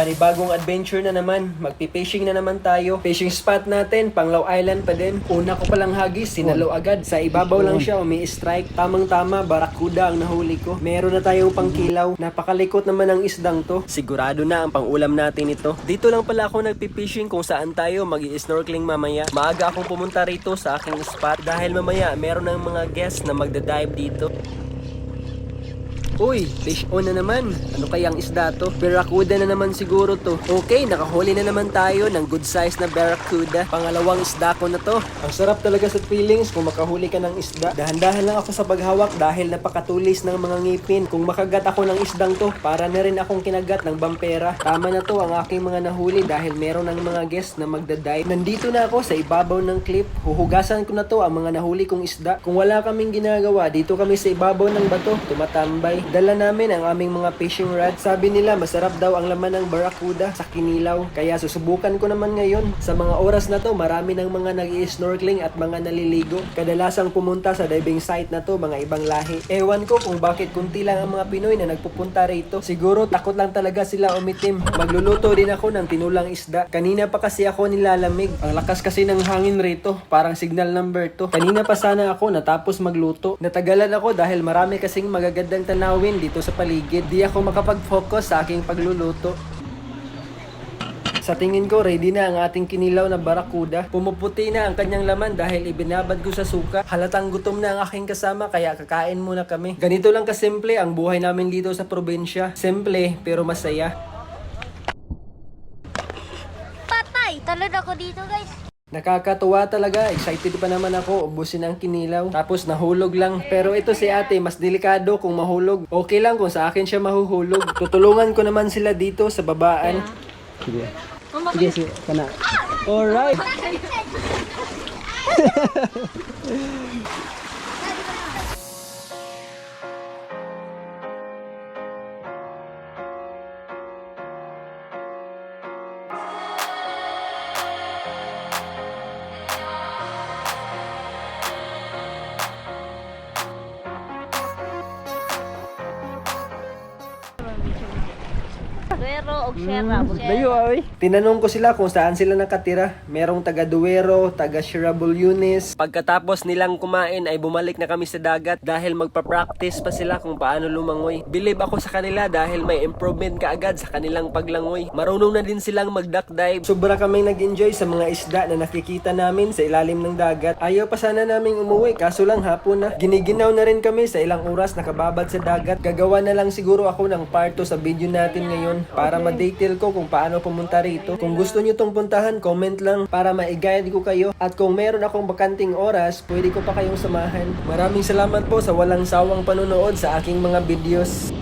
panibagong adventure na naman. Magpi-fishing na naman tayo. Fishing spot natin, Panglao Island pa din. Una ko palang hagis, sinalo agad. Sa ibabaw lang siya, umi-strike. Tamang-tama, barakuda ang nahuli ko. Meron na tayong pangkilaw. Napakalikot naman ang isdang to. Sigurado na ang pangulam natin ito. Dito lang pala ako nagpi-fishing kung saan tayo mag-i-snorkeling mamaya. Maaga akong pumunta rito sa aking spot dahil mamaya meron ng mga guests na magda-dive dito. Uy, fish on na naman. Ano kayang isda to? Barracuda na naman siguro to. Okay, nakahuli na naman tayo ng good size na barracuda. Pangalawang isda ko na to. Ang sarap talaga sa feelings kung makahuli ka ng isda. Dahan-dahan lang ako sa paghawak dahil napakatulis ng mga ngipin. Kung makagat ako ng isdang to, para na rin akong kinagat ng bampera. Tama na to ang aking mga nahuli dahil meron ng mga guests na magda-dive. Nandito na ako sa ibabaw ng cliff. Huhugasan ko na to ang mga nahuli kong isda. Kung wala kaming ginagawa, dito kami sa ibabaw ng bato, tumatambay. Dala namin ang aming mga fishing rod. Sabi nila masarap daw ang laman ng barracuda sa kinilaw. Kaya susubukan ko naman ngayon. Sa mga oras na to, marami ng mga nag-i-snorkeling at mga naliligo. Kadalasang pumunta sa diving site na to, mga ibang lahi. Ewan ko kung bakit kunti lang ang mga Pinoy na nagpupunta rito. Siguro takot lang talaga sila umitim. Magluluto din ako ng tinulang isda. Kanina pa kasi ako nilalamig. Ang lakas kasi ng hangin rito. Parang signal number 2. Kanina pa sana ako natapos magluto. Natagalan ako dahil marami kasing magagandang tanawin dito sa paligid. Di ako makapag-focus sa aking pagluluto. Sa tingin ko, ready na ang ating kinilaw na barracuda. Pumuputi na ang kanyang laman dahil ibinabad ko sa suka. Halatang gutom na ang aking kasama kaya kakain muna kami. Ganito lang kasimple ang buhay namin dito sa probinsya. Simple pero masaya. Patay! Talon ako dito, guys. Nakakatuwa talaga, excited pa naman ako, ubusin ang kinilaw. Tapos nahulog lang. Pero ito si ate, mas delikado kung mahulog. Okay lang kung sa akin siya mahuhulog. Tutulungan ko naman sila dito sa babaan. Sige. Sige, sige. Kana. Alright. Duero o Sierra. Layo ay. Tinanong ko sila kung saan sila nakatira. Merong taga Duero, taga Sierra Bulyones. Pagkatapos nilang kumain ay bumalik na kami sa dagat dahil magpa-practice pa sila kung paano lumangoy. Believe ako sa kanila dahil may improvement kaagad sa kanilang paglangoy. Marunong na din silang mag-duck dive. Sobra kaming nag-enjoy sa mga isda na nakikita namin sa ilalim ng dagat. Ayaw pa sana naming umuwi kaso lang hapon na. Giniginaw na rin kami sa ilang oras nakababad sa dagat. Gagawa na lang siguro ako ng part 2 sa video natin ngayon para ma-detail ko kung paano pumunta rito. Kung gusto nyo tong puntahan, comment lang para ma-guide ko kayo. At kung meron akong bakanting oras, pwede ko pa kayong samahan. Maraming salamat po sa walang sawang panonood sa aking mga videos.